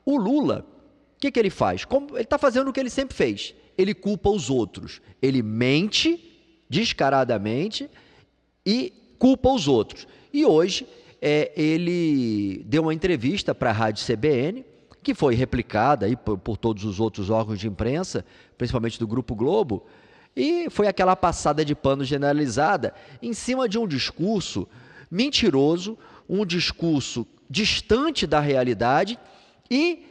O Lula, o que ele faz? Ele está fazendo o que ele sempre fez. Ele culpa os outros. Ele mente descaradamente e culpa os outros. E hoje ele deu uma entrevista para a Rádio CBN, que foi replicada aí por todos os outros órgãos de imprensa, principalmente do Grupo Globo, e foi aquela passada de pano generalizada em cima de um discurso mentiroso, um discurso distante da realidade e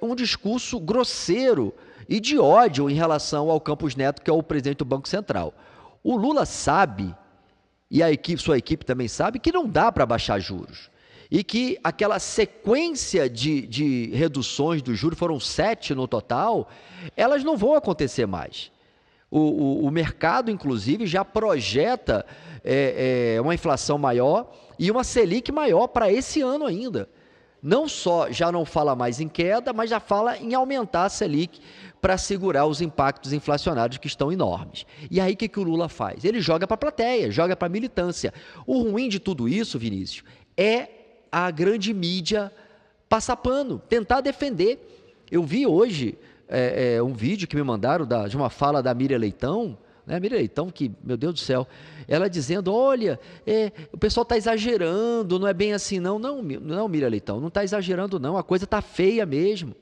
um discurso grosseiro e de ódio em relação ao Campos Neto, que é o presidente do Banco Central. O Lula sabe, e sua equipe também sabe, que não dá para baixar juros. E que aquela sequência de reduções dos juros, foram 7 no total, elas não vão acontecer mais. O mercado, inclusive, já projeta uma inflação maior e uma Selic maior para esse ano ainda. Não só já não fala mais em queda, mas já fala em aumentar a Selic para segurar os impactos inflacionários que estão enormes. E aí o que o Lula faz? Ele joga para a plateia, joga para a militância. O ruim de tudo isso, Vinícius, é a grande mídia passar pano, tentar defender. Eu vi hoje um vídeo que me mandaram de uma fala da Miriam Leitão, né? Miriam Leitão, que, meu Deus do céu, ela dizendo, olha, o pessoal está exagerando, não é bem assim não. Não, Miriam Leitão, não está exagerando não, a coisa está feia mesmo.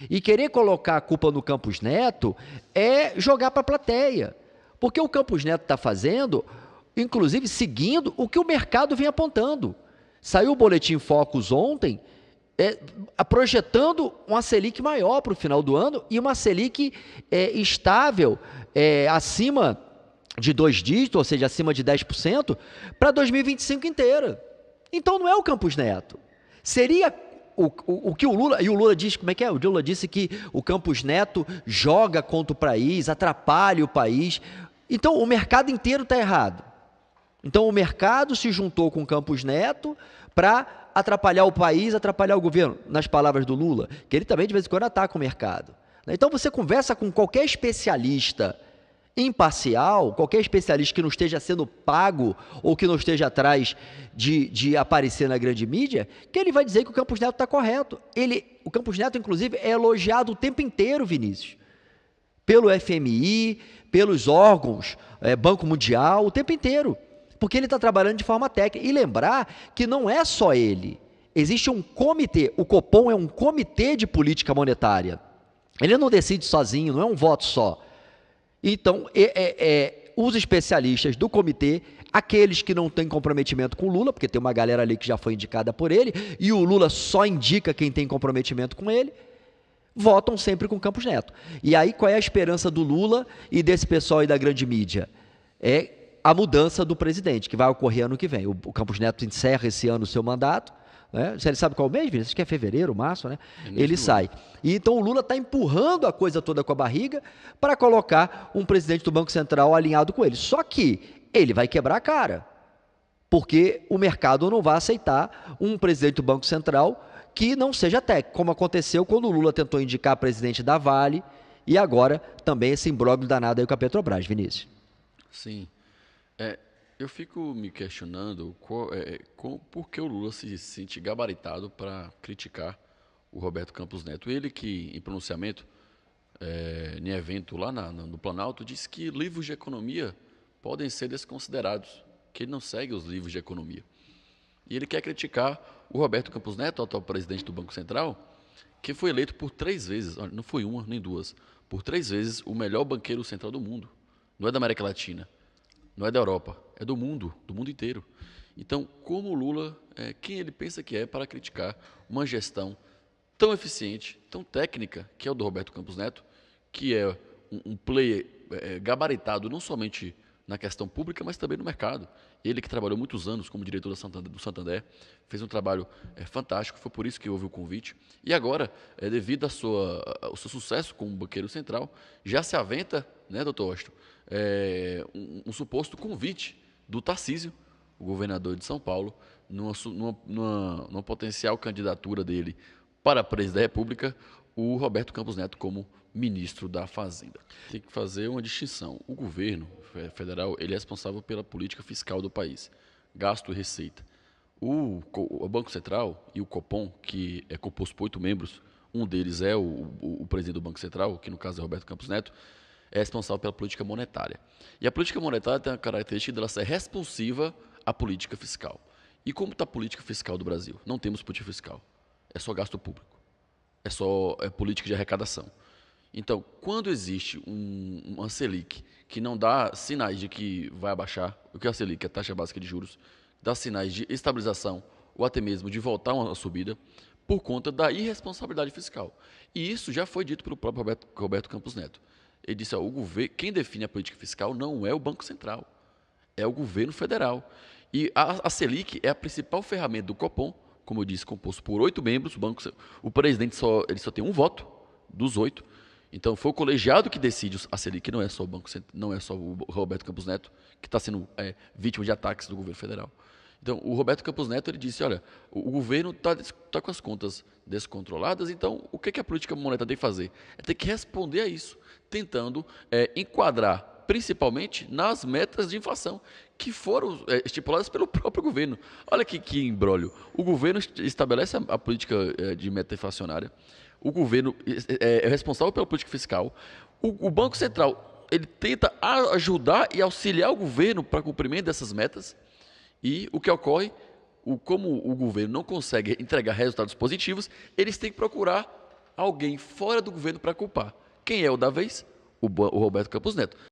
E querer colocar a culpa no Campos Neto é jogar para a plateia, porque o Campos Neto está fazendo, inclusive seguindo o que o mercado vem apontando. Saiu o Boletim Focus ontem, projetando uma Selic maior para o final do ano e uma Selic estável, acima de 2 dígitos, ou seja, acima de 10%, para 2025 inteira. Então não é o Campos Neto. Seria o que o Lula... E o Lula disse, como é que é? O Lula disse que o Campos Neto joga contra o país, atrapalha o país. Então o mercado inteiro está errado. Então o mercado se juntou com o Campos Neto para atrapalhar o país, atrapalhar o governo, nas palavras do Lula, que ele também de vez em quando ataca o mercado. Então você conversa com qualquer especialista imparcial, qualquer especialista que não esteja sendo pago ou que não esteja atrás de aparecer na grande mídia, que ele vai dizer que o Campos Neto está correto. O Campos Neto, inclusive, é elogiado o tempo inteiro, Vinícius, pelo FMI, pelos órgãos, Banco Mundial, o tempo inteiro, porque ele está trabalhando de forma técnica. E lembrar que não é só ele, existe um comitê, o Copom é um comitê de política monetária, ele não decide sozinho, não é um voto só. Então, os especialistas do comitê, aqueles que não têm comprometimento com o Lula, porque tem uma galera ali que já foi indicada por ele, e o Lula só indica quem tem comprometimento com ele, votam sempre com o Campos Neto. E aí, qual é a esperança do Lula e desse pessoal aí da grande mídia? É a mudança do presidente, que vai ocorrer ano que vem. O Campos Neto encerra esse ano o seu mandato, né? Você sabe qual mês, Vinícius? Acho que é fevereiro, março, né? Ele sai. E então o Lula está empurrando a coisa toda com a barriga para colocar um presidente do Banco Central alinhado com ele. Só que ele vai quebrar a cara, porque o mercado não vai aceitar um presidente do Banco Central que não seja técnico, como aconteceu quando o Lula tentou indicar presidente da Vale e agora também esse imbróglio danado aí com a Petrobras, Vinícius. Sim. Eu fico me questionando por que o Lula se sente gabaritado para criticar o Roberto Campos Neto. Ele que, em pronunciamento, em evento lá no Planalto, disse que livros de economia podem ser desconsiderados, que ele não segue os livros de economia. E ele quer criticar o Roberto Campos Neto, atual presidente do Banco Central, que foi eleito por 3 vezes, não foi uma nem duas, por 3 vezes o melhor banqueiro central do mundo. Não é da América Latina, não é da Europa, é do mundo inteiro. Então, como o Lula, quem ele pensa que é para criticar uma gestão tão eficiente, tão técnica, que é o do Roberto Campos Neto, que é um player gabaritado não somente na questão pública, mas também no mercado. Ele que trabalhou muitos anos como diretor do Santander, fez um trabalho fantástico, foi por isso que houve o convite. E agora, devido ao seu sucesso como banqueiro central, já se aventa, né, doutor Austin, um suposto convite do Tarcísio, o governador de São Paulo, numa potencial candidatura dele para presidente da República, o Roberto Campos Neto como ministro da Fazenda. Tem que fazer uma distinção. O governo federal ele é responsável pela política fiscal do país, gasto e receita. O Banco Central e o Copom, que é composto por 8 membros, um deles é o presidente do Banco Central, que no caso é Roberto Campos Neto, é responsável pela política monetária. E a política monetária tem a característica de ela ser responsiva à política fiscal. E como está a política fiscal do Brasil? Não temos política fiscal. É só gasto público. É só política de arrecadação. Então, quando existe uma Selic que não dá sinais de que vai abaixar, o que é a Selic, a taxa básica de juros, dá sinais de estabilização ou até mesmo de voltar a uma subida por conta da irresponsabilidade fiscal. E isso já foi dito pelo próprio Roberto Campos Neto. Ele disse, quem define a política fiscal não é o Banco Central, é o governo federal. E a Selic é a principal ferramenta do Copom, como eu disse, composto por 8 membros. O presidente ele só tem um voto dos 8. Então foi o colegiado que decide a Selic, não é só o Banco Central, não é só o Roberto Campos Neto, que está sendo vítima de ataques do governo federal. Então, o Roberto Campos Neto ele disse, olha, o governo está com as contas descontroladas, então o que a política monetária tem que fazer? É ter que responder a isso, tentando enquadrar principalmente nas metas de inflação que foram estipuladas pelo próprio governo. Olha que imbróglio. O governo estabelece a política de meta inflacionária, o governo é responsável pela política fiscal, o Banco Central ele tenta ajudar e auxiliar o governo para o cumprimento dessas metas. E o que ocorre, como o governo não consegue entregar resultados positivos, eles têm que procurar alguém fora do governo para culpar. Quem é o da vez? O Roberto Campos Neto.